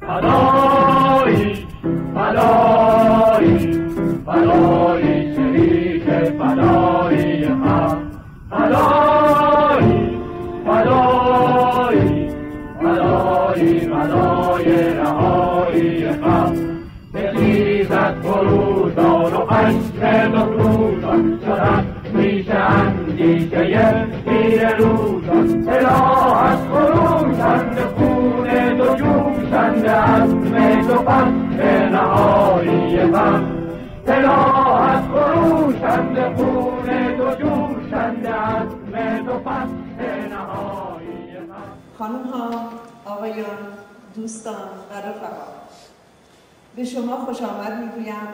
فدایی فدایی فدایی شریک فدایی حق فدایی فدایی فدایی فدای رهایی حق بخیزد فروزان و عشق مفروزان شدن میشه اندیشه پیر روزان الهت خروشند خون دو جوشند عزم دو پس نهایی غم الهت خروشند خون دو جوشند عزم دو پس نهایی غم. خانم ها، آقایان، دوستان و رفقا، به شما خوش آمد میگویم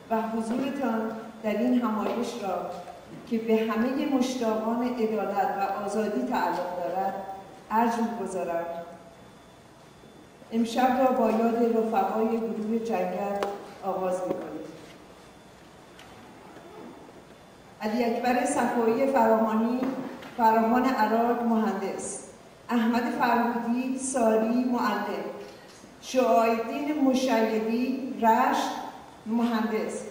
و حضورتان در این همایش را که به همه مشتاقان عدالت و آزادی تعلق دارد ارج می‌گذارم. امشب را با یاد رفقای گروه جنگل آغاز می‌کنیم. علی اکبر صفایی فرامان عراق مهندس، احمد فرهودی ساری معلم، شعایالدین مشیدی رشت مهندس،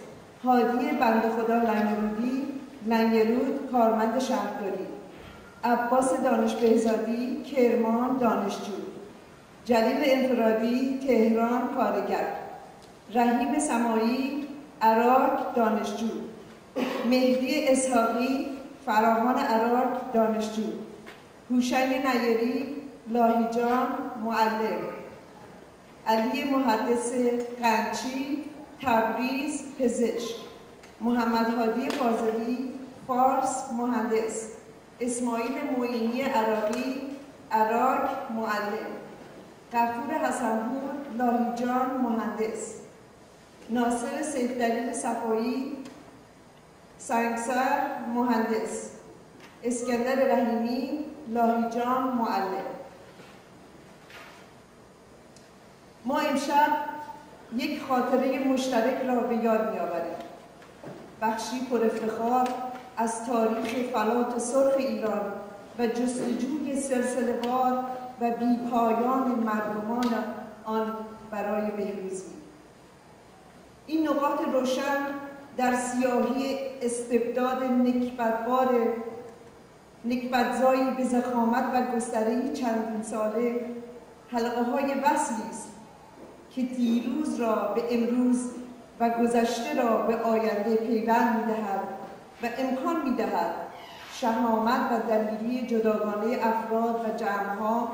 هادی بنده خدا لنگرود کارمند شهرداری، عباس دانش بهزادی کرمان دانشجو، جلیل انفرادی تهران کارگر، رحیم سمایی عراق دانشجو، مهدی اسحاقی فرامان عراق دانشجو، هوشنگ نیری لاهیجان معلم، علی محدث قنچی تبریز پزشک، محمد هادی فاضلی فارس مهندس، اسماعیل معینی عراقی عراق معلم، غفور حسنپور لاهیجان مهندس، ناصر سیفدلیل صفایی سنگسر مهندس، اسکندر رحیمی لاهیجان معلم. ما امشب یک خاطره مشترک را به یاد می‌آوریم، بخشی پر افتخار از تاریخ فلات سرخ ایران و جستجوی سلسله‌وار و بی‌پایان مردمان آن برای بهروزی. این نقاط روشن در سیاهی استبداد نکبتزایی به ضخامت و گستره چندین ساله حلقه‌های وصلی است که دیروز را به امروز و گذشته را به آینده پیوند می‌دهد و امکان می‌دهد شهامت و دلیری جداگانه افراد و جمع‌ها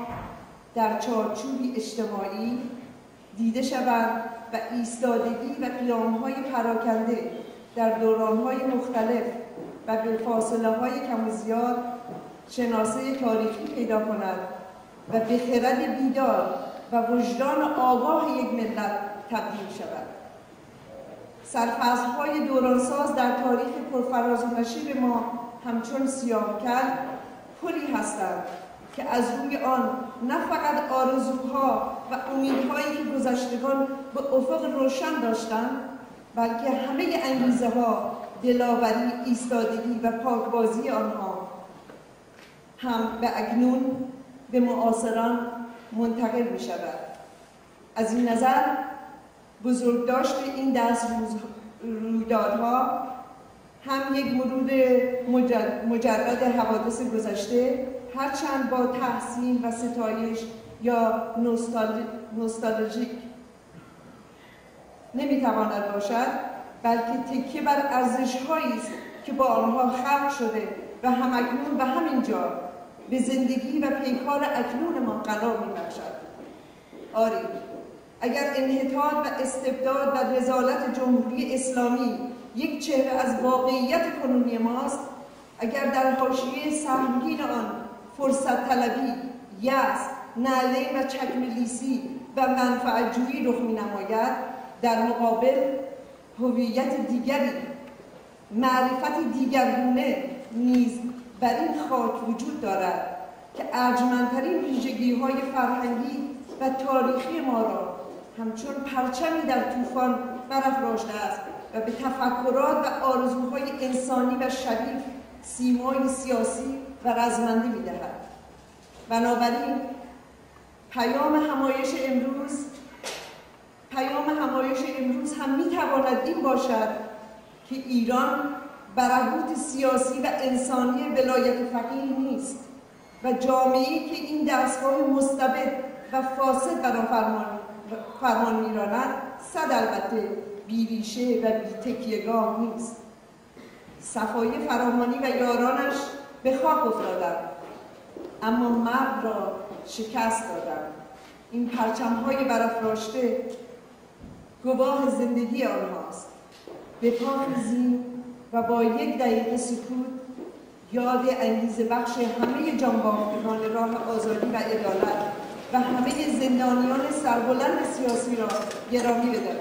در چارچوبی اجتماعی دیده شوند و ایستادگی و قیام‌های پراکنده در دوران‌های مختلف و به فاصله‌های کم و زیاد شناسه تاریخی پیدا کند و به خرد بیدار و وجدان آگاه یک ملت تبدیل شود. سرفصل‌های دورانساز در تاریخ پرفراز و نشیب ما همچون سیاه‌کل پلی هستند که از روی آن نه فقط آرزوها و امیدهایی که گذشتگان به افق روشن داشتند، بلکه همه انگیزه‌ها، دلاوری، ایستادگی و پاکبازی آنها هم به اکنون به معاصران منتقل می شود. از این نظر بزرگداشت این دست رویدادها هم یک مرور مجرد حوادث گذشته، هرچند با تحسین و ستایش یا نوستالژیک نمیتواند باشد، بلکه تکیه بر ارزش‌هایی است که با آنها خلق شده و همکنون به همین جا به زندگی و پیکار اکنون ما قرار می‌بخشد. آری، اگر انحطاط و استبداد و رذالت جمهوری اسلامی یک چهره از واقعیت کنونی ماست، اگر در حاشیه سهمگین آن فرصت طلبی، یأس، نعلین و چکمه‌لیسی و منفعت‌جویی رخ می‌نماید، در مقابل هویت دیگری، معرفت دیگرگونه نیز بر این خاک وجود دارد که ارجمندترین ویژگی‌های فرهنگی و تاریخی ما را همچون پرچمی در طوفان برافراشته است و به تفکرات و آرزوهای انسانی و شریف سیمای سیاسی و رزمنده می‌دهد. بنابراین پیام همایش امروز پیام همایش امروز هم میتواند این باشد که ایران برهوت سیاسی و انسانی ولایت فقیه نیست و جامعه‌ای که این دستگاه مستبد و فاسد بر آن فرمان میراند صد البته بیریشه و بی‌تکیه‌گاه نیست. صفای فراهانی و یارانش به خاک افتادند، اما مرد را شکست دادند. این پرچم‌های برافراشته گواه زندگی آنهاست. به پا خیزیم و با یک دقیقه سکوت یاد انگیزه بخش همه جانباختگان راه آزادی و عدالت و همه زندانیان سربلند سیاسی را گرامی بداریم.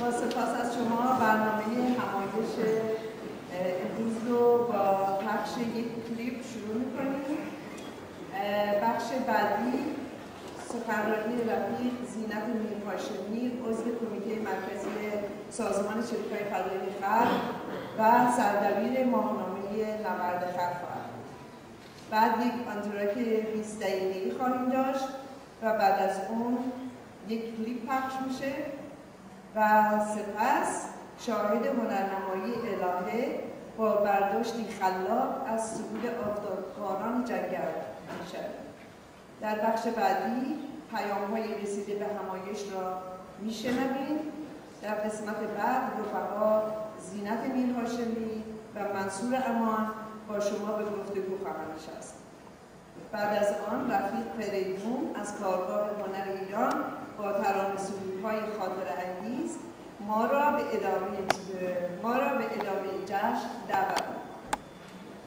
با سپاس از شما برنامه همایش امروز رو با پخش یک کلیپ شروع می‌کنیم. بخش بعدی سخنرانی رفیق زینت میرهاشمی، عضو کمیته مرکزی سازمان شریک‌های فلاحی خلق و سردبیر ماهنامه نبرد خلق خواهد بود. بعد یک آنتراک 20 دقیقه‌ای خواهیم داشت و بعد از اون یک کلیپ پخش میشه و سپس شاهد هنرنمایی الهه با برداشتی خلاق از سرود آفتابخواران جنگل میشود. در بخش بعدی پیام‌های رسیده به همایش را میشنویم. در قسمت بعد رفقا زینت میرهاشمی و منصور امان با شما به گفتگو خواهند نشست. بعد از آن رفیق فریدون از کارگاه هنر ایران با ترانه‌سرودهای خاطره انگیز ما را به ادامه جشن دعوت می‌کند.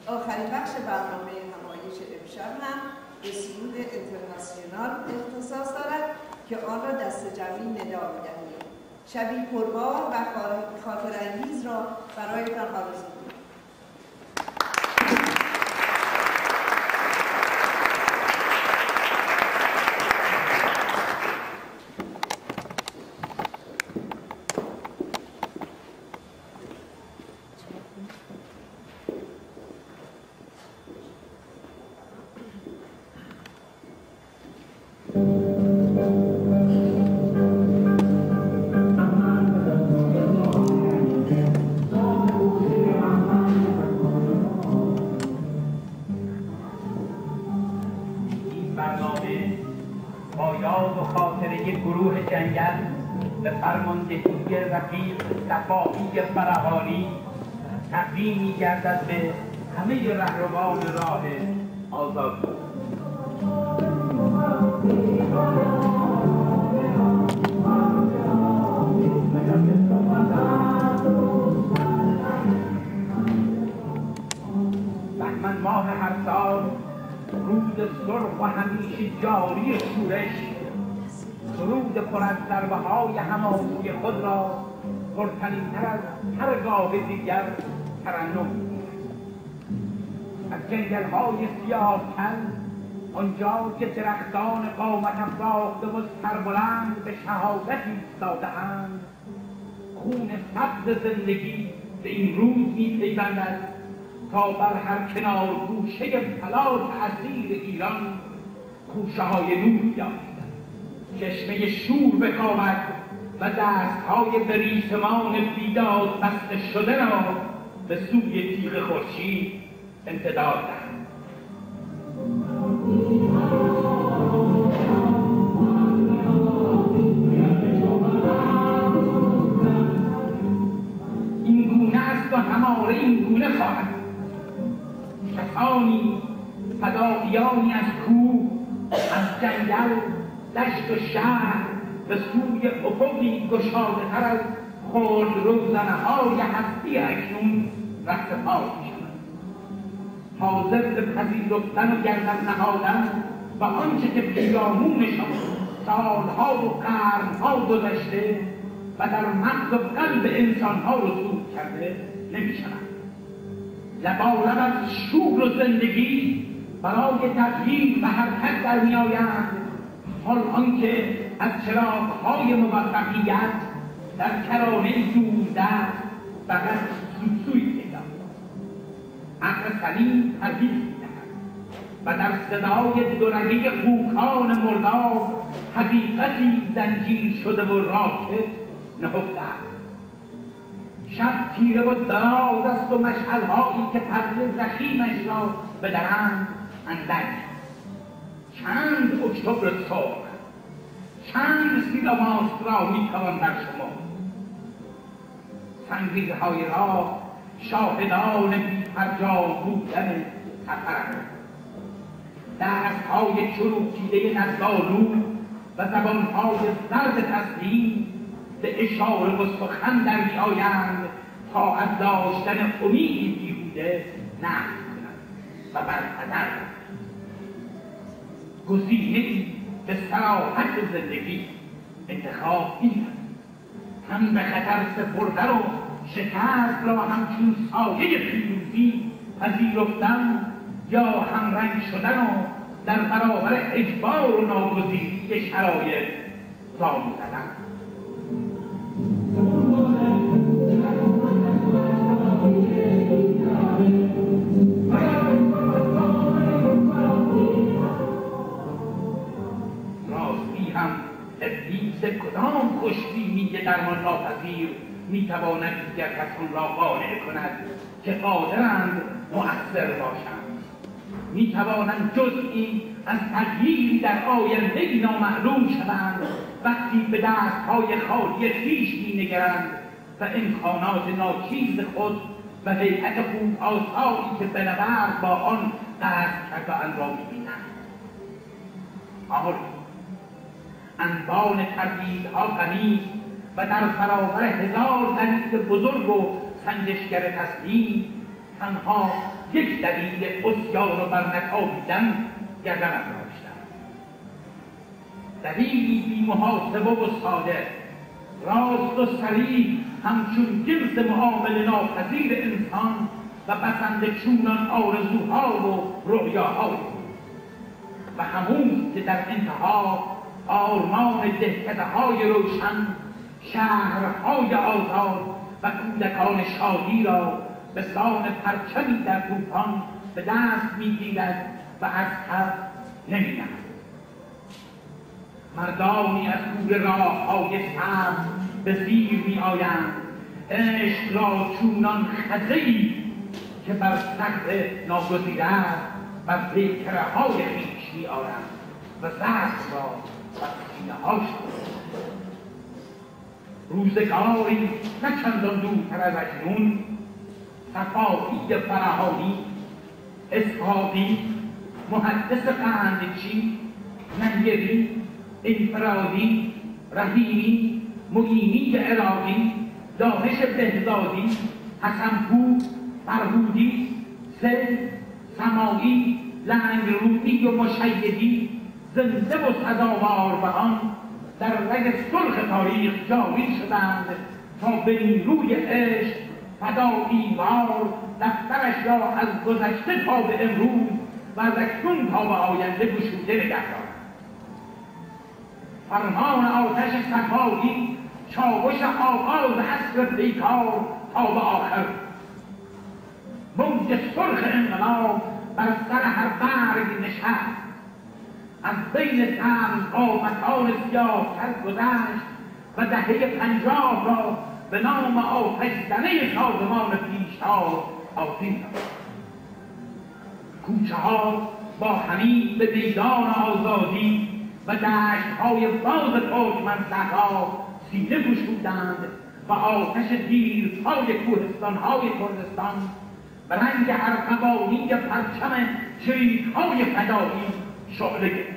آخرین بخش برنامه همایش امشب هم به سرود اینترناسیونال اختصاص دارد که آن را دست جمعی ندا می‌دهیم. شبی پربار و خاطره انگیز را برایتان آرزو می‌کنم. به فرماندهی رفیق صفایی فرهانی تقدیم می‌گردد به همه رهروان راه آزادی. بهمن ماه هر سال روز سرخ و همیشه جاری شورش سرود پر از ضربه‌های هماهوی خود را پرتنین‌تر از هر گاه دیگر ترنم از جنگل‌های سیاه کل، آنجا که درختان قامت افراخته و سربلند به شهادت ایستاده‌اند، خون سبز زندگی به این روز می‌پیوندد تا بر هر کنار گوشه فلاح اسیر ایران خوشه‌های نور یابد، چشمه شور بکاود و دستهای بریسمان بیداد بسته شده را به سوی تیغ خورشید امتداد دهد. این گونه است و هماره این گونه خواهد. کسانی فداییانی از کوه، از جنگل، دشت و شهر به سوی افقی گشاده تر از خرد روزنه‌های هستی اکنون رفت پای می‌شوند، حاضر به پذیرفتن و گردن نهادن و آنچه که پیرامونشان سالها و قرنها گذشته و در مغز و قلب انسانها رسوخ کرده نمی‌شود. لبالب از شور و زندگی برای تغییر و حرکت در می‌آیند، حال آنکه از چراغ‌های موفقیت در کرانه دوردست فقط سوسوی پیدا عقل سلیم ترغیب می‌دهد و در صدای دورگه خوکان مرداب حقیقتی زنجیر شده و راکد نهفته است. شب تیره و دراز است و مشعل‌هایی که پرده ضخیمش را بدرند اندک. چند اکتبر سرخ، چند سیلاماست را میتوان در شما. سنگریزهای راه شاهدان بی‌فرجام بودن سفرند. دستهای چروکیده نزدآلود و زبانهای زرد تسلیم به اشاره و سخن در می‌آیند تا از داشتن امیدی بیهوده نفی کنند و برحذر گزینه‌ای به صراحت زندگی انتخاب این هم به خطر سپرده و شکست را همچون سایه پیروزی پذیرفتن یا همرنگ شدن و در برابر اجبار و ناگزیری شرایط زانو زدن. راستی هم ابلیس کدام خوشبینی درمان ناپذیر میتواند دیگر کسان را قانع کند که قادرند مؤثر باشند، میتوانند جزئی از تغییری در آینده‌ای نامعلوم شوند وقتی به دستهای خالی خویش مینگرند و امکانات ناچیز خود و هیئت خوب آثاری که به نبرد با آن قصد کرده‌اند را میبینند. آری انبان تردیدها غنی و در برابر هزار دلیل بزرگ و سنجشگر تسلیم تنها یک دلیل عصیان و برنتابیدن گردن افراشتند. دلیلی بی محاسبه و ساده، راست و صریح همچون جنس معامله ناپذیر انسان و بسنده چونان آرزوها و رؤیاهای و همون که در انتها آرمان دهکده‌های روشن، شهرهای آزاد و کودکان شادی را به سان پرچمی در طوفان به دست میگیرد و از کف نمی‌نهد. مردانی از دور راه‌های سبز به زیر می‌آیند، عشق را چونان خزه‌ای که بر صخر ناگزیره است بر پیکره‌های خویش می‌آرند و زخم را بر سینه‌هاشان. روزگاری نه چندان دورتر از اکنون صفایی فرهانی، اسحاقی، محدث قندچی، نهیری، انفرادی، رحیمی، معینی عراقی، دانش بهزادی، حسنپور، فرهودی، سید، سماعی، لنگرودی و مشیدی زنده و سزاوار به آن در رگ سرخ تاریخ جاری شدند تا به نیروی عشق فدایی وار دفترش را از گذشته تا به امروز و از اکنون تا به آینده گشوده نگه دارند. فرمان آتش صفایی چاوش آغاز عصر پیکار تا به آخر، موج سرخ انقلاب بر سر هر برگ نشست، از بین سبز قامتان سیاه‌تر گذشت و دهه 50 را به نام آتش‌زنه سازمان پیشتاز آذین داد. کوچه‌ها با همین به میدان آزادی و دشت‌های باز ترکمن صحرا سینه گشودند و آتش دیرپای کوهستان‌های کردستان به رنگ ارغوانی پرچم چریک‌های فدایی شعله گرفت.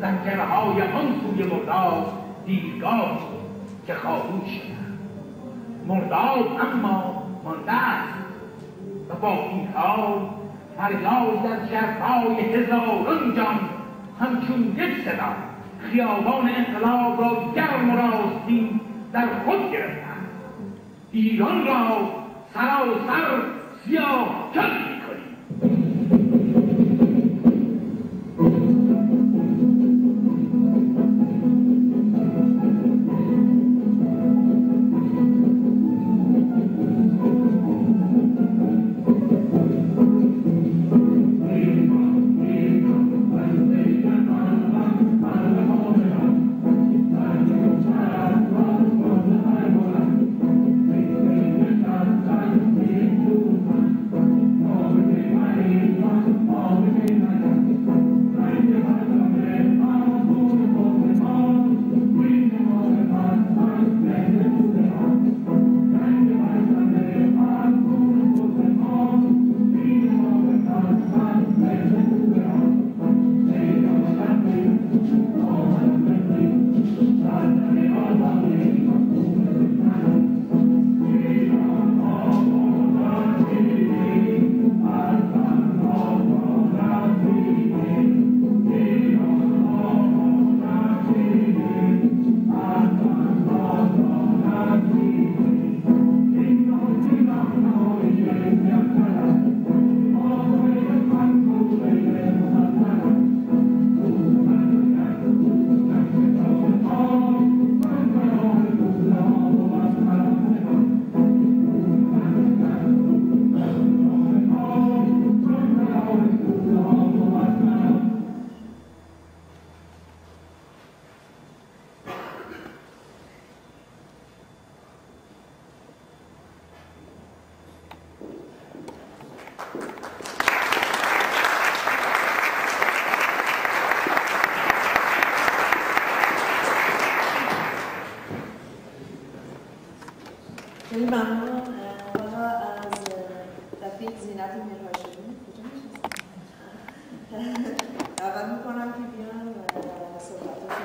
زنجیرها دیرگاه که خاموش شدند. مرداد اما مانده است و با این حال فریاد از ژرفای هزاران جان همچون یک صدا خیابان انقلاب را گرم و راستین در خود گرفتند. ایران را سراسر سیاه کن می‌کنیم. خیلی ممنون. حالا از رفیق زینت میرهاشمی کجا نشستن؟ دعوت میکنم که بیان و صحبتاتون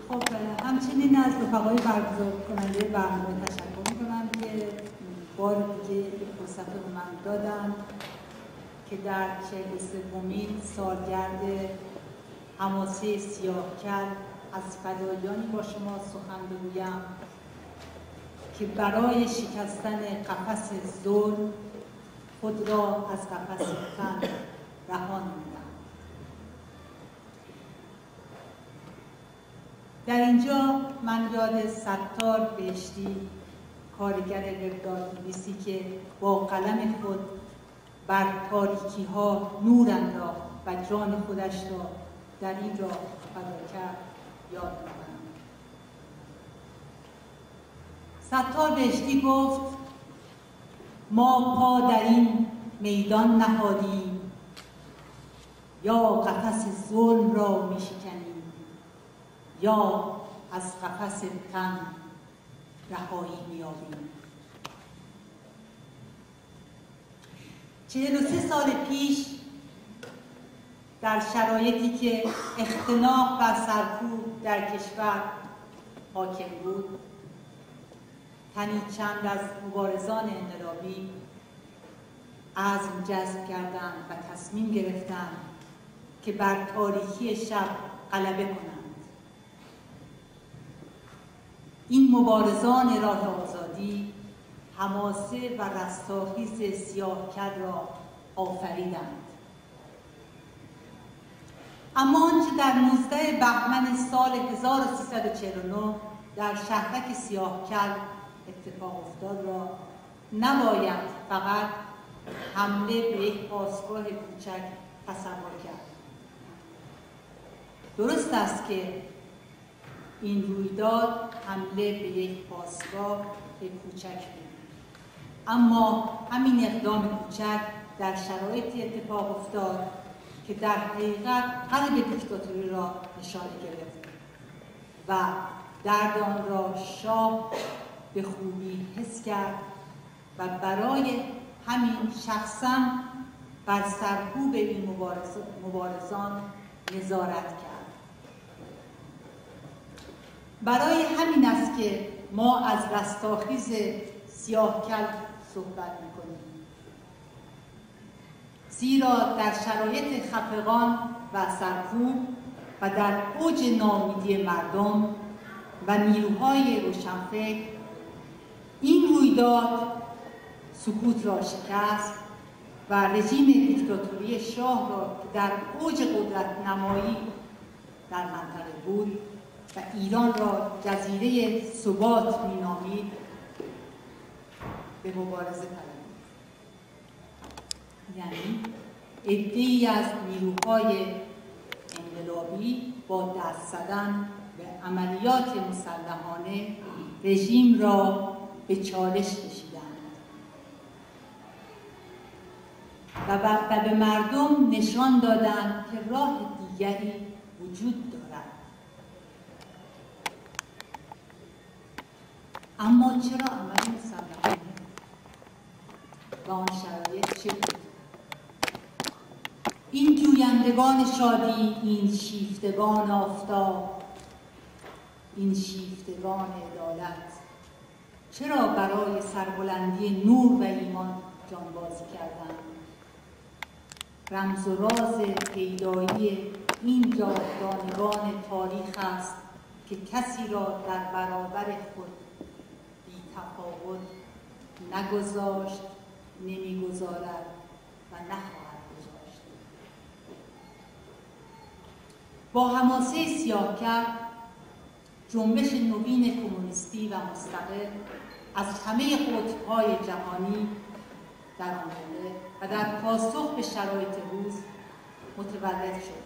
خب همچنین از رفقای برگزار کننده برنامه تشکر میکنم که بار دیگه این فرصت رو به من دادن که در 43مین سالگرد حماسه سیاهکل از فداییانی با شما سخن بگویم که برای شکستن قفس ظلم خود را از قفس فن رهان نمودند. در اینجا من یاد ستار بهشتی، کارگر وبلاگ‌نویسی که با قلم خود بر تاریکی ها نور انداخت و جان خودش را در این راه فدا کرد یاد می‌کنم. ستار بهشتی گفت ما پا در این میدان نهادیم یا قفس ظلم را می‌شکنیم یا از قفس تن رهایی می‌یابیم. 43 سال پیش در شرایطی که اختناق و سرکوب در کشور حاکم بود، تنی چند از مبارزان انقلابی عزم جذب کردند و تصمیم گرفتند که بر تاریکی شب غلبه کنند. این مبارزان راه آزادی حماسه و رستاخیز سیاهکل را آفریدند. اما آنچه در 19 بهمن سال 1349 در شهرک سیاهکل اتفاق افتاد را نباید فقط حمله به یک پاسگاه کوچک تصور کرد. درست است که این رویداد حمله به یک پاسگاه کوچک بود، اما همین اقدام کوچک در شرایطی اتفاق افتاد که در حقیقت قلب دیکتاتوری را نشانه گرفت و درد آن را شاه به خوبی حس کرد و برای همین شخصاً بر سرکوب این مبارزان نظارت کرد. برای همین است که ما از رستاخیز سیاهکل صحبت می‌کنیم، زیرا در شرایط خفقان و سرکوب و در اوج ناامیدی مردم و نیروهای روشنفکر این رویداد سکوت را شکست و رژیم دیکتاتوری شاه را که در اوج قدرت نمایی در منطقه بود و ایران را جزیره ثبات می‌نامید به مبارزه پرداخت. یعنی عده‌ای از نیروهای انقلابی با دست زدن به عملیات مسلحانه رژیم را به چالش کشیدند و به مردم نشان دادند که راه دیگری وجود دارد. اما چرا عمل مسلحانه و آن شرایط چه بود؟ این جویندگان شادی، این شیفتگان آفتاب، این شیفتگان عدالت چرا برای سربلندی نور و ایمان جانبازی کردند؟ رمز و راز پیدایی این جاودانگان تاریخ است که کسی را در برابر خود بی تفاوت نگذاشت، نمیگذارد و نخواهد گذاشت. با حماسه سیاهکل جنبش نوین کمونیستی و مستقل از همه قطب‌های جهانی در آن دوره و در پاسخ به شرایط روز متولد شد.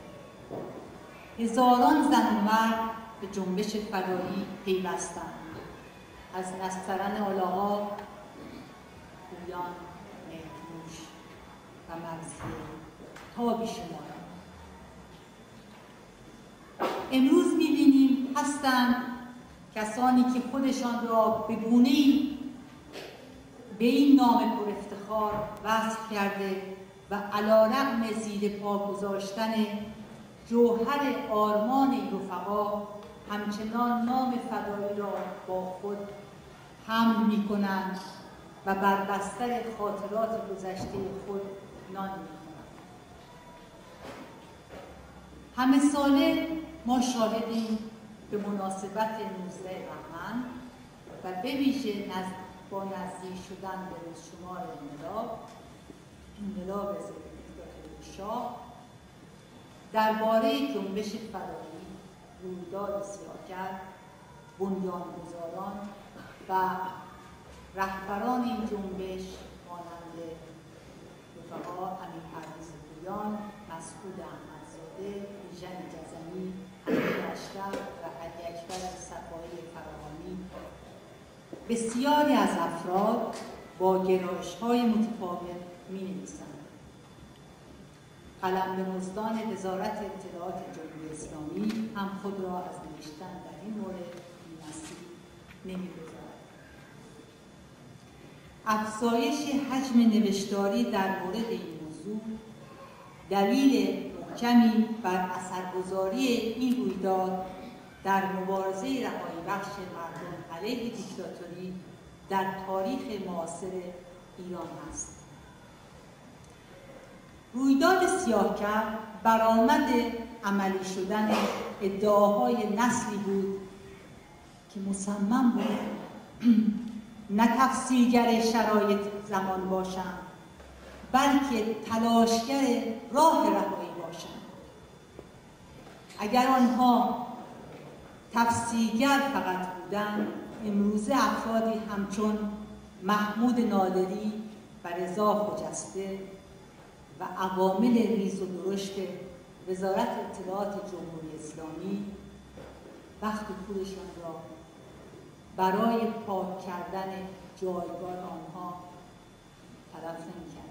هزاران زن و مرد به جنبش فدایی پیوستند، از نسترن آلاها، پویان، مهرنوش و مرثیه تا بیشماران. امروز می‌بینیم هستند کسانی که خودشان را به گونه‌ای به این نام پر افتخار وصف کرده و علی‌رغم زیر پا گذاشتن جوهر آرمان این رفقا همچنان نام فدایی را با خود حمل می‌کنند و بر بستر خاطرات گذشته خود نان می‌خورند. همه ساله ما شاهدیم به مناسبت 19 بهمن و به ویژه با نزدیک شدن به روزشمار انقلاب ضد دیکتاتوری شاه درباره جنبش فدایی، رویداد سیاهکل، بنیانگذاران و رهبران این جنبش مانند رفقا امیر پرویز پویان، مسعود احمدزاده، بیژن جزمی، امیر اشرف و علی اکبر صفایی فراهانی بسیاری از افراد با گرایش‌های متفاوت می‌نویسند. قلم‌به‌مزدان وزارت اطلاعات جمهوری اسلامی هم خود را از نوشتن در این مورد بی‌نصیب نمی‌گذارد. افزایش حجم نوشتاری در مورد این موضوع دلیل محکمی بر اثرگذاری این رویداد در مبارزه رهایی بخش مردم علیه دیکتاتوری در تاریخ معاصر ایران است. رویداد سیاهکر برآمد عملی شدن ادعاهای نسلی بود که مصمم بود نه تفسیرگر شرایط زمان باشند، بلکه تلاشگر راه رهایی باشند. اگر آنها تفسیرگر فقط بودند، امروزه افرادی همچون محمود نادری و رضا خجسته و عوامل ریز و درشت وزارت اطلاعات جمهوری اسلامی وقت پولشان را برای پاک کردن جایگاه آنها تلف نمی‌کردند.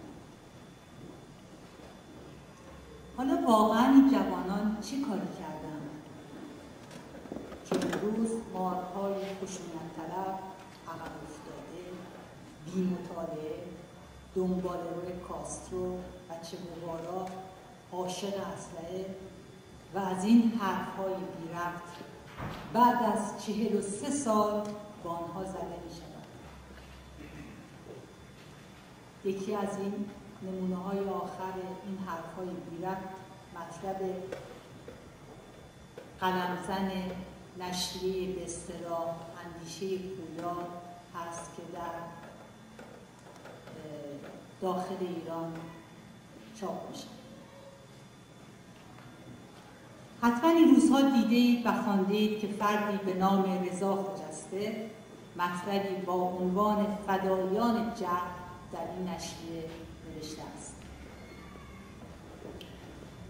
حالا واقعا این جوانان چه کاری کردند که امروز مارهای خشونت طلب، عقب افتاده، بی‌مطالعه، دنبال روی کاسترو و چه گوارا، عاشق اسلحه و از این حرف‌های بی‌ربط بعد از 43 سال با آنها زده می‌شود. یکی از این نمونه‌های آخر این حرف‌های بی‌ربط مطلب قلمزن نشریه به اصطلاح اندیشه پولاد هست که در داخل ایران چاپ میشه. حتما این روزها دیدید و خواندید که فردی به نام رضا خجسته مطلبی با عنوان فدایان جهل در این نشریه نوشته است.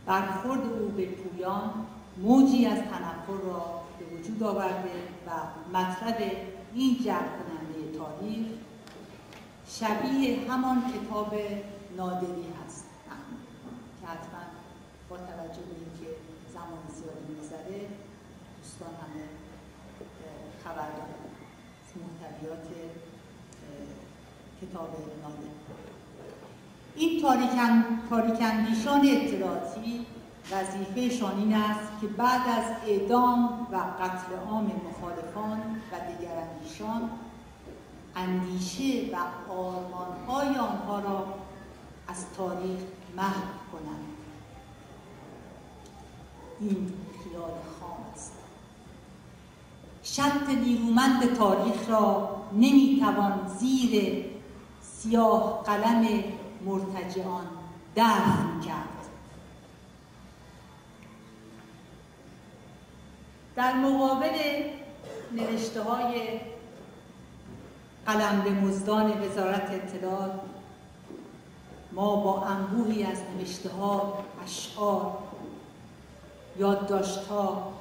برخورد او به پویان موجی از تنفر را به وجود آورده و مطلب این جمع کننده تاریخ شبیه همان کتاب نادری هست که حتما با توجه به اینکه زمان زیادی می‌گذره دوستان همه خبر دارن از محتویات کتاب نادری. این تاریک‌اندیشان اطلاعاتی وظیفه‌شان این است که بعد از اعدام و قتل عام مخالفان و دگراندیشان اندیشه و آرمان‌های آنها را از تاریخ محو کنند. این خیال خام است. شط نیرومند تاریخ را نمیتوان زیر سیاه قلم مرتجعان دفن کرد. در مقابل نوشته‌های قلم‌به‌مزدان وزارت اطلاعات ما با انبوهی از نوشته‌ها، اشعار، یادداشت‌ها،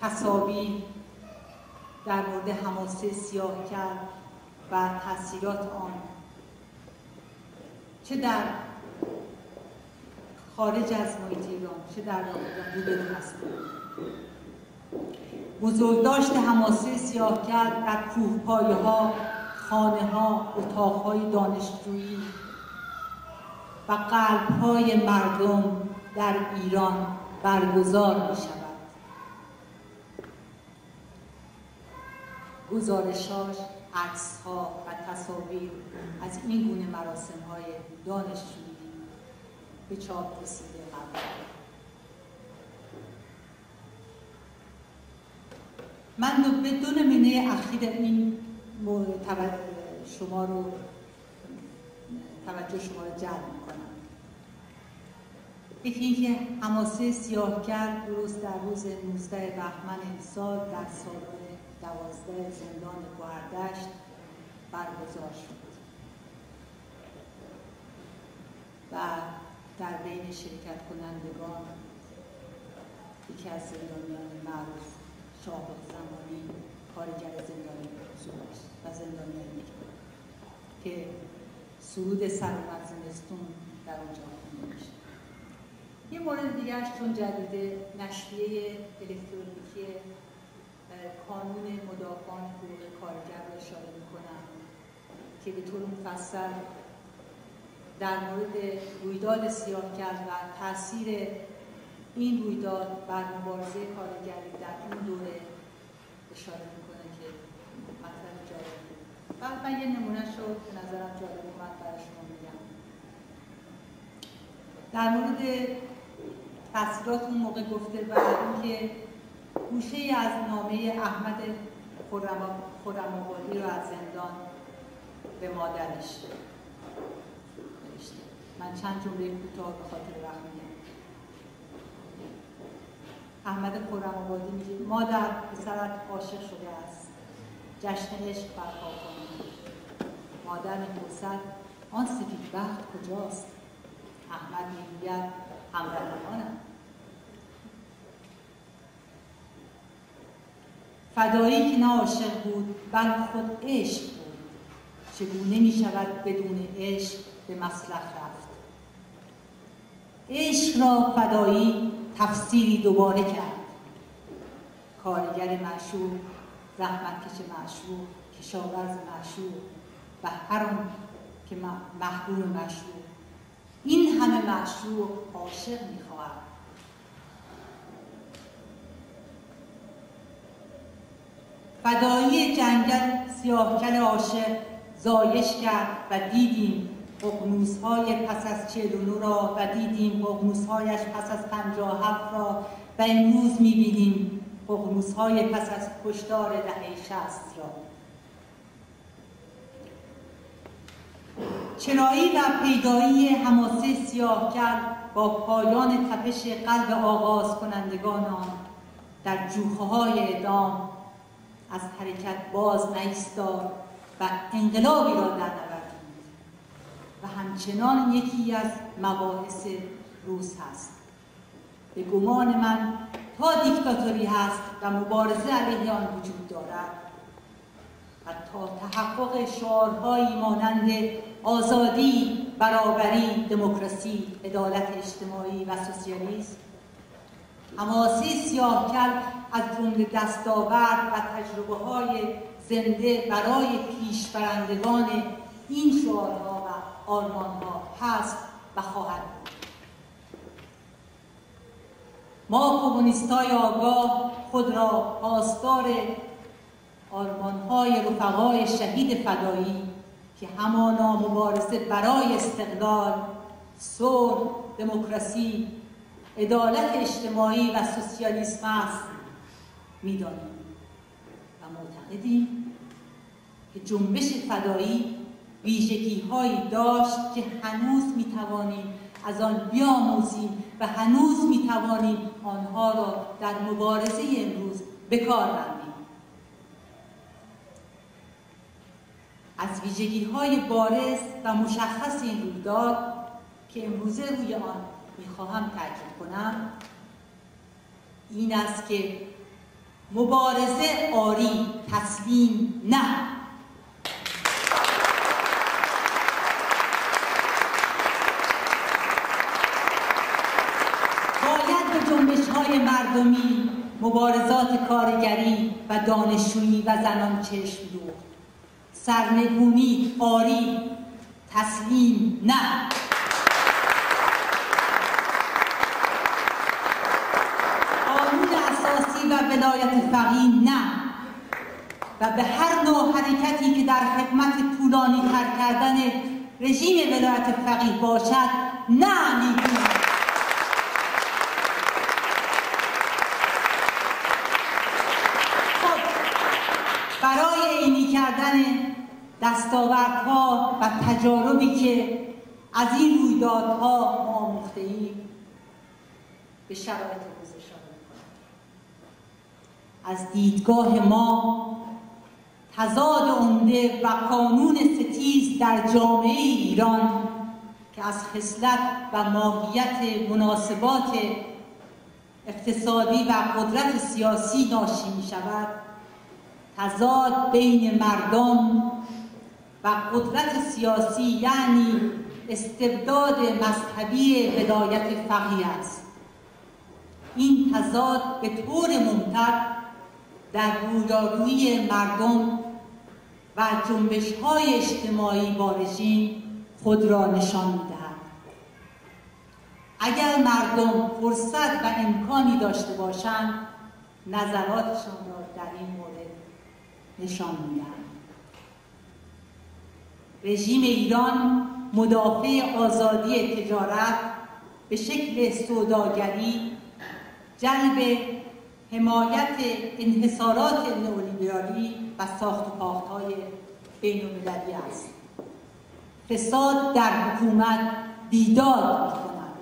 تصاویر در مورد حماسه سیاهکر و تأثیرات آن چه در خارج از محیط ایران چه در روبرو هستیم. بزرگداشت حماسه سیاهکر در کوهپایه‌ها، خانه‌ها، اتاق‌های دانشجویی و قلب‌های مردم در ایران برگزار می‌شود. گزارش‌هاش، عکس‌ها و تصاویر از این گونه مراسم‌های دانشجویی به چاپ رسیده قرار. من به دو نمونه اخیر این شما رو توجه شما رو جلب می‌کنم. یکی اینکه حماسه سیاهکر درست در روز 19 بهمن امسال در سالن 12 زندان گوهردشت برگزار شد و در بین شرکت کنندگان یکی از زندانیان معروف شاهرخ زمانی کارگر زندانی بزرگ و زندانیان دیگر که سرود سرآمد زمستون در اونجا خونده میشه. یه مورد دیگرش چون جدیده نشریه الکترونیکی کانون مدافعان حقوق کارگر را اشاره میکنم که به طور مفصل در مورد رویداد سیاهکر و تاثیر این رویداد بر مبارزه کارگری در این دوره اشاره میکنه که مطلب جالبه. بعد من یه نمونه‌ش رو به نظرم جالب اومد برای شما میگم. در مورد تحصیلات اون موقع گفته و اینکه گوشه‌ای از نامه احمد خرم‌آبادی رو از زندان به مادرش نوشته. من چند جمله کوتاه به خاطر وقت میگم. احمد خرم‌آبادی میگه مادر پسرت عاشق شده است، جشن عشق برپا کنید. مادر میپرسد آن سفید بخت کجاست؟ احمد میگوید همراهانم. فدایی که نه عاشق بود بلکه خود عشق بود، چگونه می شود بدون عشق به مسلخ رفت؟ عشق را فدایی تفسیری دوباره کرد. کارگر معشوق، زحمتکش معشوق، کشاورز معشوق و هر آن که محبوب معشوق، این همه معشوق عاشق می‌خواهد. فدایی جنگل سیاهکل عاشق زایش کرد و دیدیم ققنوس‌های پس از 49 را و دیدیم ققنوس‌هایش پس از 57 را و امروز می‌بینیم ققنوس‌های پس از کشتار دهه 60 را. چرایی و پیدایی حماسه سیاهکل با پایان تپش قلب آغاز کنندگان آن در جوخه‌های اعدام از حرکت باز نایستاد و انقلابی را در نوردید و همچنان یکی از مباحث روز هست. به گمان من تا دیکتاتوری هست و مبارزه علیه آن وجود دارد و تا تحقق شعارهایی مانند آزادی، برابری، دموکراسی، عدالت اجتماعی و سوسیالیسم، حماسه سیاهکل از جمله دستاورد و تجربه‌های زنده برای پیشبرندگان این شعارها و آرمان‌ها هست و خواهد بود. ما کمونیست‌های آگاه خود را پاسدار آرمان‌های رفقای شهید فدایی که همانا مبارزه برای استقلال، صلح، دموکراسی، عدالت اجتماعی و سوسیالیسم است می‌دانیم و معتقدیم که جنبش فدایی ویژگی‌هایی داشت که هنوز می‌توانیم از آن بیاموزیم و هنوز می‌توانیم آنها را در مبارزه امروز به کار بندیم. از ویژگی‌های بارز و مشخص این رویداد که امروزه روی آن می‌خواهم تاکید کنم این است که مبارزه آری، تسلیم نه. باید به جنبش‌های مردمی، مبارزات کارگری و دانشجویی و زنان چشم دوخت. سرنگونی آری، تسلیم نه. قانون اساسی و ولایت فقیه نه. و به هر نوع حرکتی که در خدمت طولانی تر کردن رژیم ولایت فقیه باشد نه میگویم. برای عینی کردن دستاوردها و تجاربی که از این رویدادها ما آموخته‌ایم به شرایط روز اشاره می‌کنم. از دیدگاه ما تضاد عمده و قانون ستیز در جامعه ایران که از خصلت و ماهیت مناسبات اقتصادی و قدرت سیاسی ناشی می‌شود، تضاد بین مردم و قدرت سیاسی یعنی استبداد مذهبی ولایت فقیه است. این تضاد به طور ممتد در رویارویی مردم و جنبش‌های اجتماعی با رژیم خود را نشان می‌دهد. اگر مردم فرصت و امکانی داشته باشند نظراتشان را در این مورد نشان می‌دهند. رژیم ایران مدافع آزادی تجارت، به شکل سوداگری، جلب حمایت انحصارات نئولیبرالی و ساخت و ساخت‌های بین‌المللی است. فساد در حکومت بیداد می‌کند.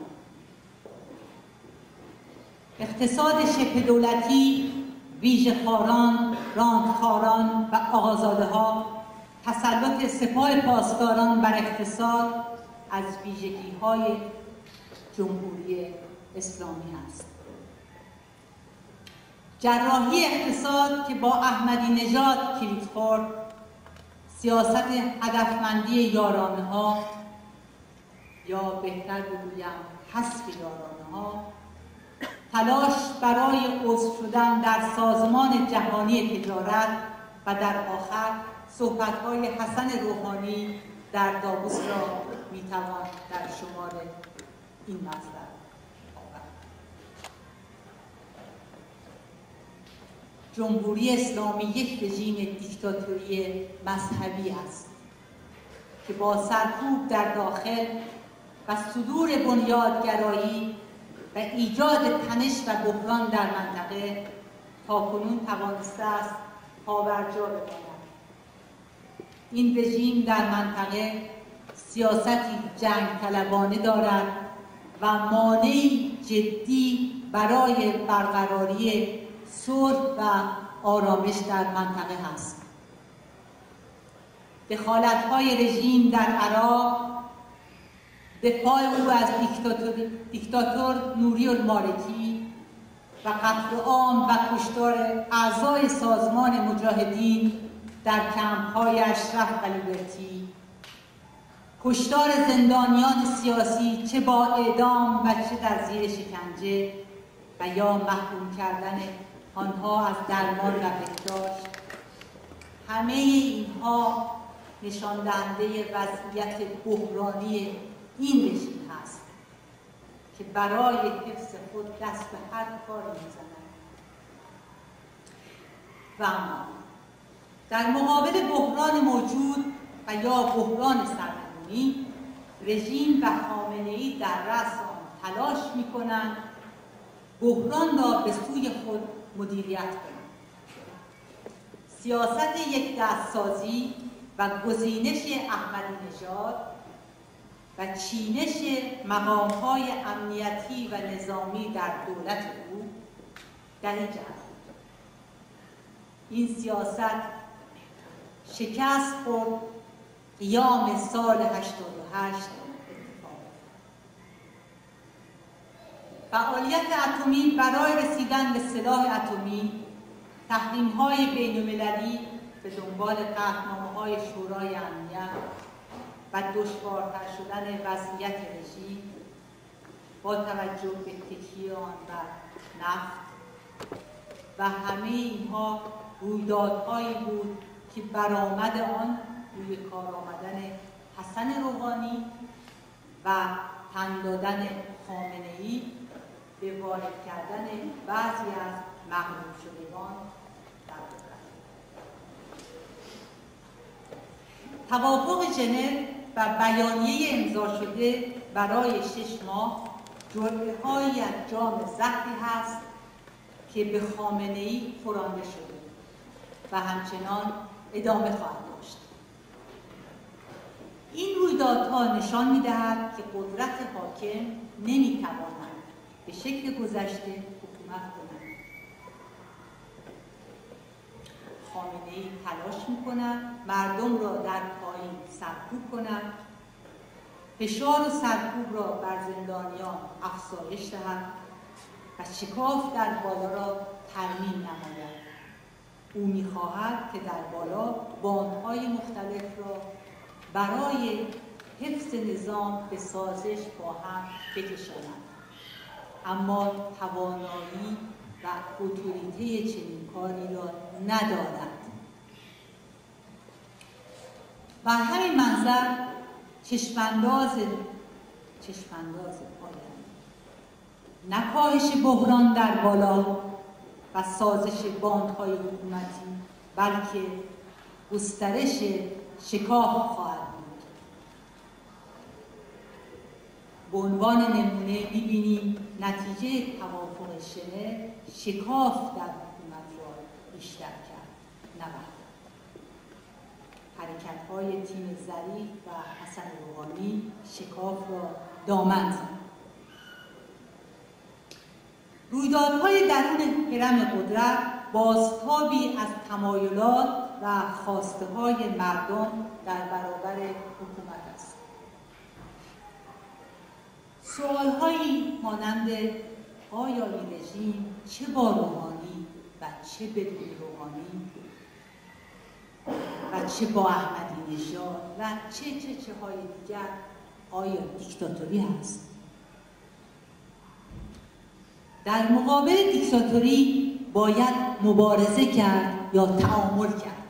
اقتصاد شبه دولتی، ویژه‌خواران، راندخواران و آقازاده‌ها، تسلط سپاه پاسداران بر اقتصاد از ویژگی‌های جمهوری اسلامی است. جراحی اقتصاد که با احمدی نژاد کلید خورد، سیاست هدفمندی یارانه‌ها یا بهتر بگویم حذف یارانه‌ها، تلاش برای عضو شدن در سازمان جهانی تجارت و در آخر صحبت‌های حسن روحانی در داووس را می‌توان در شمار این مطلب آورد. جمهوری اسلامی یک رژیم دیکتاتوری مذهبی است که با سرکوب در داخل و صدور بنیادگرایی و ایجاد تنش و بحران در منطقه تاکنون توانسته است پابرجا بماند. این رژیم در منطقه سیاستی جنگ طلبانه دارد و مانعی جدی برای برقراری صلح و آرامش در منطقه است. دخالت‌های رژیم در عراق، دفاع او از دیکتاتور نوری المالکی و قتل عام و کشتار اعضای سازمان مجاهدین در کمپ‌های اشرف و لیبرتی، کشتار زندانیان سیاسی چه با اعدام و چه در زیر شکنجه و یا محروم کردن آنها از درمان و بهداشت، همه اینها نشان دهنده وضعیت بحرانی این رژیم هست که برای حفظ خود دست به هر کاری می‌زند. و اما در مقابل بحران موجود و یا بحران سرنگونی، رژیم و خامنه‌ای در رأس آن تلاش می‌کنند بحران را به سوی خود مدیریت کنند. سیاست یک دستسازی و گزینش احمدی نژاد و چینش مقام‌های امنیتی و نظامی در دولت او در این جهت این سیاست شکست خورد. قیام سال 88 اتفاق. فعالیت اتمی برای رسیدن به سلاح اتمی، تحریم‌های بین‌المللی به دنبال قطعنامه‌های شورای امنیت و دشوارتر شدن وضعیت رژیم با توجه به تکیه آن بر نفت و همه اینها رویدادهایی بود که برآمد آن روی کار آمدن حسن روحانی و تن دادن خامنه‌ای به وارد کردن بعضی از محروم شدگان در دولت. توافق ژنو و بیانیه امضا شده برای 6 ماه جرعه‌هایی از جام زهری هست که به خامنه‌ای خورانده شده و همچنان ادامه خواهد داشت. این رویدادها نشان می‌دهد که قدرت حاکم نمی‌تواند به شکل گذشته حکومت کند. خامنه‌ای تلاش می‌کند مردم را در پایین سرکوب کند، فشار و سرکوب را بر زندانیان افزایش دهد و شکاف در بالا را ترمیم نماید. او می‌خواهد که در بالا باندهای مختلف را برای حفظ نظام به سازش با هم بکشاند، اما توانایی و اتوریته چنین کاری را ندارد. و همین منظر چشمانداز پایان نه کاهش بحران در بالا و سازش باندهای حکومتی، بلکه گسترش شکاف خواهد بود. به عنوان نمونه می‌بینیم نتیجه توافق ژنو شکاف در حکومت را بیشتر کرد، نه بهتر. حرکت‌های تیم ظریف و حسن روحانی شکاف را دامن زد. رویدادهای درون هرم قدرت بازتابی از تمایلات و خواسته‌های مردم در برابر حکومت است. سوال‌هایی مانند آیا این رژیم چه با روحانی و چه بدون روحانی و چه با احمدی نژاد و چه های دیگر آیا دیکتاتوری هست؟ در مقابل دیکتاتوری باید مبارزه کرد یا تعامل کرد.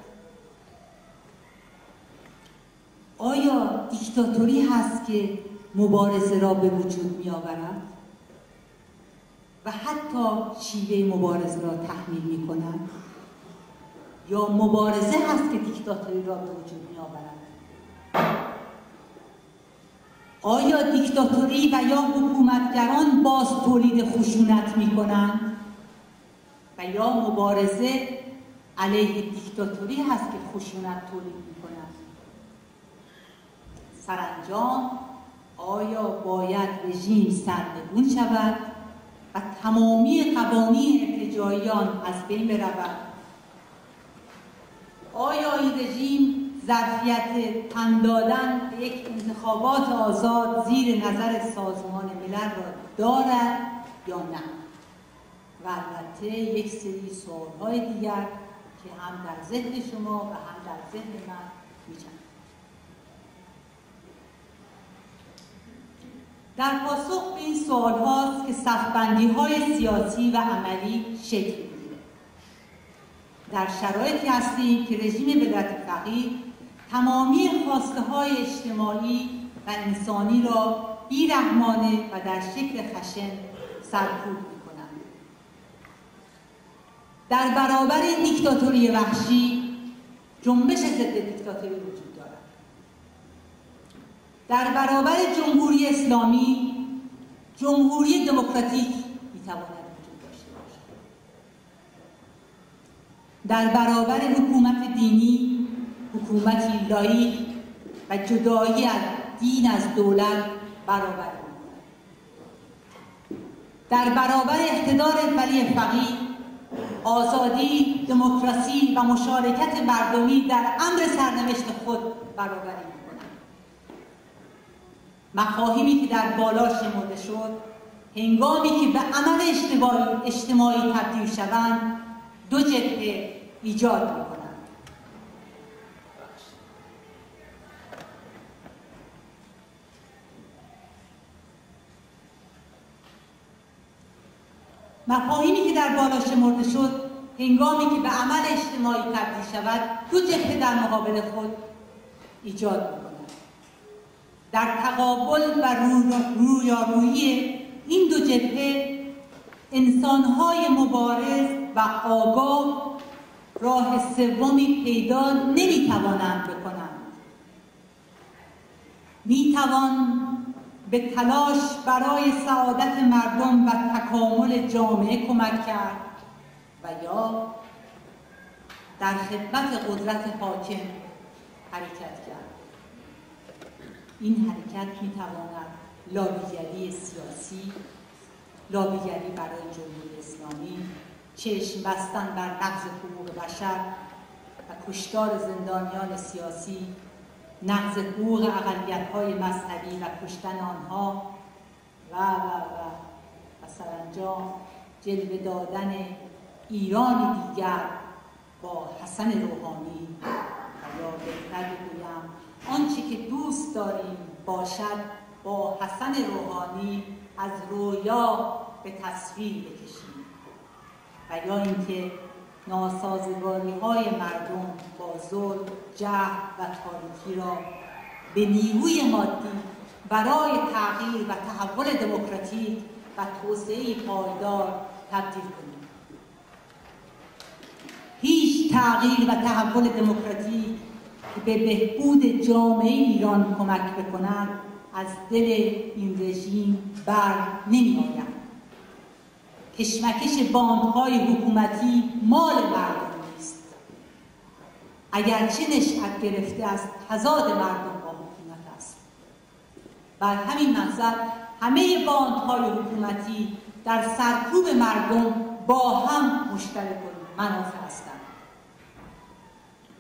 آیا دیکتاتوری هست که مبارزه را به وجود می آورد و حتی شیوه مبارزه را تحمیل می کند؟ یا مبارزه هست که دیکتاتوری را به وجود می آورد؟ آیا دیکتاتوری و یا حکومتگران باز تولید خشونت می کنند و یا مبارزه علیه دیکتاتوری هست که خشونت تولید می کنند؟ سرانجام آیا باید رژیم سرنگون شود و تمامی قوانین ارتجاعی آن از بین برود؟ آیا این رژیم ظرفیت تن دادن به یک انتخابات آزاد زیر نظر سازمان ملل را دارد یا نه؟ و البته یک سری سوال‌های دیگر که هم در ذهن شما و هم در ذهن من می‌جنبد. در پاسخ به این سوال هاست که صف‌بندی‌های سیاسی و عملی شکل می‌گیرد. در شرایطی هستیم که رژیم ولایت فقیه تمامی خواسته‌های اجتماعی و انسانی را بی‌رحمانه و در شکل خشن سرکوب می‌کنند. در برابر این دیکتاتوری وحشی جنبش ضد دیکتاتوری وجود دارد. در برابر جمهوری اسلامی جمهوری دموکراتیک می‌تواند وجود داشته باشد. در برابر حکومت دینی حکومتی لایق و جدایی از دین از دولت برابر می‌کند. در برابر اقتدار ولی فقیه آزادی، دموکراسی و مشارکت مردمی در امر سرنوشت خود برابری می‌کنند. مفاهیمی که در بالا شمرده شد هنگامی که به عمل اجتماعی تبدیل شوند دو جبهه ایجاد می‌کنند. مفاهیمی که در بالا شمرده شد هنگامی که به عمل اجتماعی تبدیل شود دو جبهه در مقابل خود ایجاد می‌کنند. در تقابل و رویارویی این دو جبهه انسان‌های مبارز و آگاه راه سومی پیدا نمی‌توانند بکنند. می‌توان به تلاش برای سعادت مردم و تکامل جامعه کمک کرد و یا در خدمت قدرت حاکم حرکت کرد. این حرکت می‌تواند لابیگری سیاسی، لابیگری برای جمهوری اسلامی، چشم بستن بر نقض حقوق بشر و کشتار زندانیان سیاسی، نقض حقوق اقلیت‌های مذهبی و کشتن آنها و سرانجام جلوه دادن ایران دیگر با حسن روحانی و یا بهتر بگویم آنچه که دوست داریم باشد با حسن روحانی از رویا به تصویر بکشیم و یا اینکه ناسازگاری‌های مردم با ظلم، جهل و تاریکی را به نیروی مادی برای تغییر و تحول دموکراتیک و توسعه پایدار تبدیل کنیم. هیچ تغییر و تحول دموکراتیک که به بهبود جامعه ایران کمک بکند از دل این رژیم بر نمی‌آید. کشمکش باندهای حکومتی مال مردم نیست، اگرچه نشأت گرفته از تضاد مردم با حکومت است. بر همین منظر همه باندهای حکومتی در سرکوب مردم با هم مشترک المنافع هستند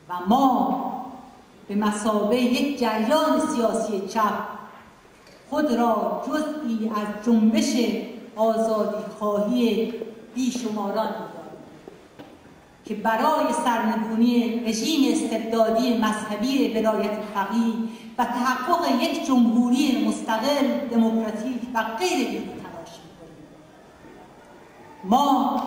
و ما به مثابه یک جریان سیاسی چپ خود را جزئی از جنبش آزادی خواهی بیشماران می‌دانیم که برای سرنگونی رژیم استبدادی مذهبی ولایت فقیه و تحقق یک جمهوری مستقل، دموکراتیک و غیر بی‌نظیر تلاش می‌کنیم. ما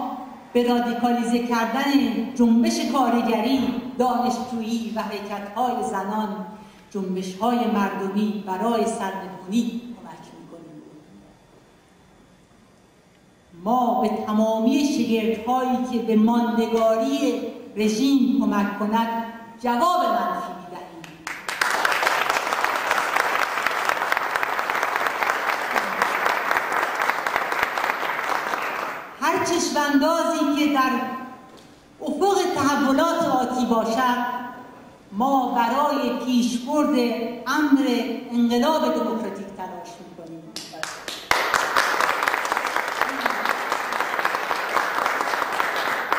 به رادیکالیزه کردن جنبش کارگری، دانشجویی و حرکت‌های زنان، جنبش‌های مردمی برای سرنگونی کمک می‌کنیم. ما به تمامی شگردهایی که به ماندگاری رژیم کمک کند جواب منفی می‌دهیم. هر چشم‌اندازی که در افق تحولات آتی باشد، ما برای پیشبرد امر انقلاب دموکراتیک تلاش می‌کنیم.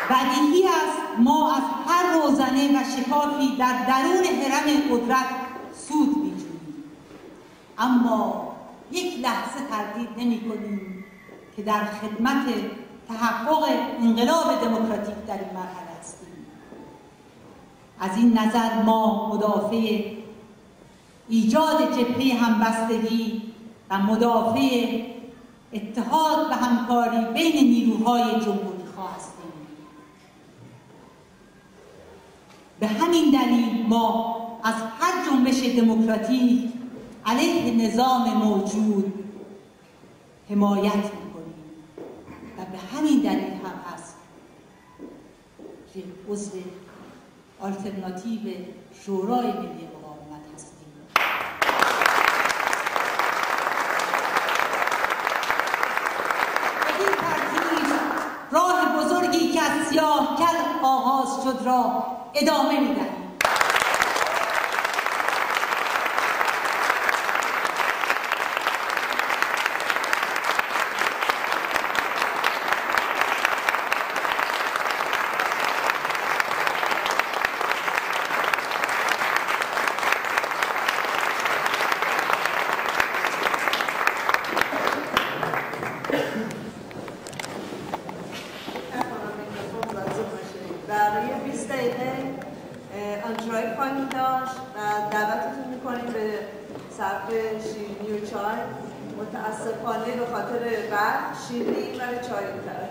بدیهی است ما از هر روزنه و شکافی در درون حرم قدرت سود می‌جوییم، اما یک لحظه تردید نمی‌کنیم که در خدمت تحقق انقلاب دموکراتیک در این مرحله هستیم. از این نظر ما مدافع ایجاد جبهه همبستگی و مدافع اتحاد و همکاری بین نیروهای جمهوری‌خواه هستیم. به همین دلیل ما از هر جنبش دموکراتیک علیه نظام موجود حمایت می‌کنیم و به همین دلیل هم هست که عضو آلترناتیو شورای ملی مقاومت هستیم. به این ترتیب راه بزرگی که از سیاه‌کل آغاز شد را ادامه می‌دهیم. متاسفانه به خاطر برق شیرینی برای چای می‌خرم.